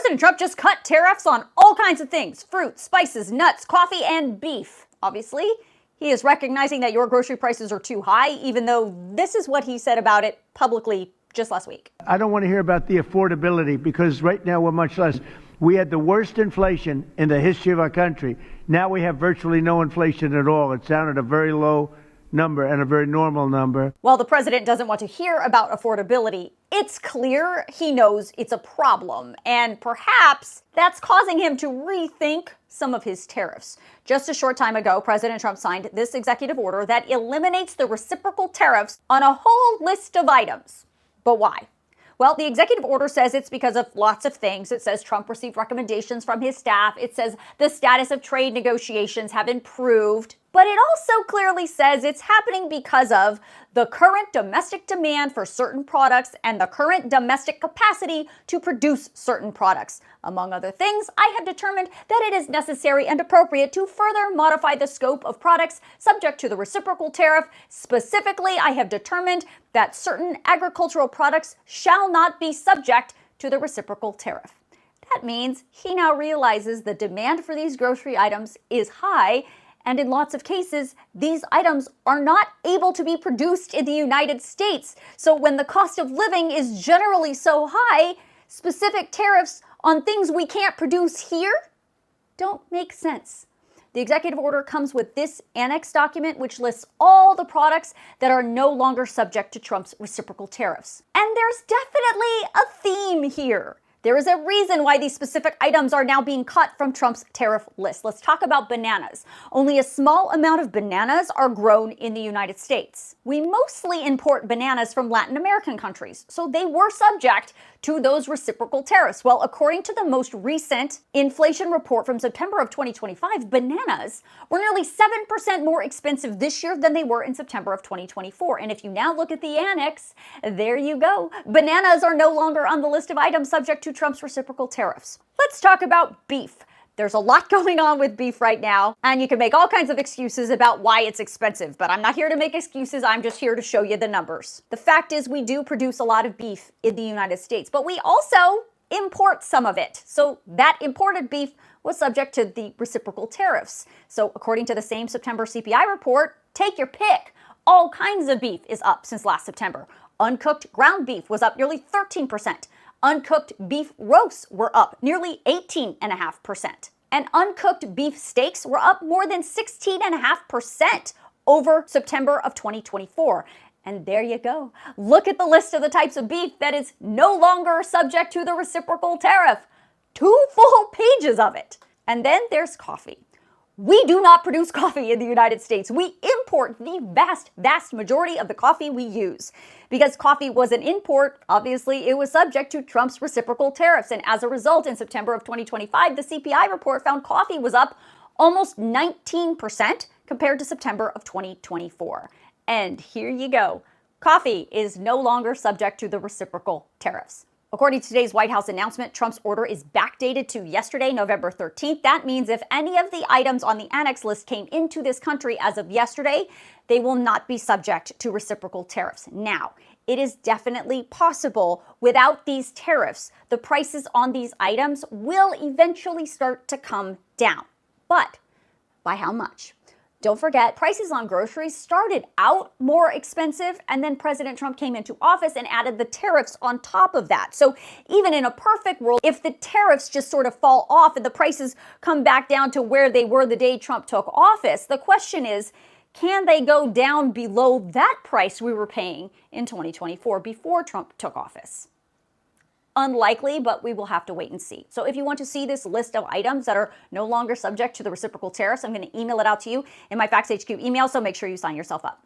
President Trump just cut tariffs on all kinds of things: fruit, spices, nuts, coffee, and beef. Obviously, he is recognizing that your grocery prices are too high, even though this is what he said about it publicly just last week. I don't want to hear about the affordability, because right now we're much less. We had the worst inflation in the history of our country. Now we have virtually no inflation at all. It's down at a very low number and a very normal number. While the president doesn't want to hear about affordability, it's clear he knows it's a problem, and perhaps that's causing him to rethink some of his tariffs. Just a short time ago, President Trump signed this executive order that eliminates the reciprocal tariffs on a whole list of items. But why? Well, the executive order says it's because of lots of things. It says Trump received recommendations from his staff. It says the status of trade negotiations have improved. But it also clearly says it's happening because of the current domestic demand for certain products and the current domestic capacity to produce certain products. Among other things, I have determined that it is necessary and appropriate to further modify the scope of products subject to the reciprocal tariff. Specifically, I have determined that certain agricultural products shall not be subject to the reciprocal tariff. That means he now realizes the demand for these grocery items is high, and in lots of cases, these items are not able to be produced in the United States. So when the cost of living is generally so high, specific tariffs on things we can't produce here don't make sense. The executive order comes with this annex document, which lists all the products that are no longer subject to Trump's reciprocal tariffs. And there's definitely a theme here. There is a reason why these specific items are now being cut from Trump's tariff list. Let's talk about bananas. Only a small amount of bananas are grown in the United States. We mostly import bananas from Latin American countries, so they were subject to those reciprocal tariffs. Well, according to the most recent inflation report from September of 2025, bananas were nearly 7% more expensive this year than they were in September of 2024. And if you now look at the annex, there you go. Bananas are no longer on the list of items subject to Trump's reciprocal tariffs. Let's talk about beef. There's a lot going on with beef right now, and you can make all kinds of excuses about why it's expensive, but I'm not here to make excuses. I'm just here to show you the numbers. The fact is, we do produce a lot of beef in the United States, but we also import some of it. So that imported beef was subject to the reciprocal tariffs. So according to the same September CPI report, take your pick. All kinds of beef is up since last September. Uncooked ground beef was up nearly 13%. Uncooked beef roasts were up nearly 18.5%. And uncooked beef steaks were up more than 16.5% over September of 2024. And there you go. Look at the list of the types of beef that is no longer subject to the reciprocal tariff. 2 full pages of it. And then there's coffee. We do not produce coffee in the United States. We import the vast majority of the coffee we use. Because coffee was an import, obviously it was subject to Trump's reciprocal tariffs. And as a result, in September of 2025, the CPI report found coffee was up almost 19% compared to September of 2024. And here you go. Coffee is no longer subject to the reciprocal tariffs. According to today's White House announcement, Trump's order is backdated to yesterday, November 13th. That means if any of the items on the annex list came into this country as of yesterday, they will not be subject to reciprocal tariffs. Now, it is definitely possible without these tariffs, the prices on these items will eventually start to come down. But by how much? Don't forget, prices on groceries started out more expensive, and then President Trump came into office and added the tariffs on top of that. So even in a perfect world, if the tariffs just sort of fall off and the prices come back down to where they were the day Trump took office, the question is, can they go down below that price we were paying in 2024 before Trump took office? Unlikely, but we will have to wait and see. So if you want to see this list of items that are no longer subject to the reciprocal tariffs, I'm going to email it out to you in my Facts HQ email, so make sure you sign yourself up.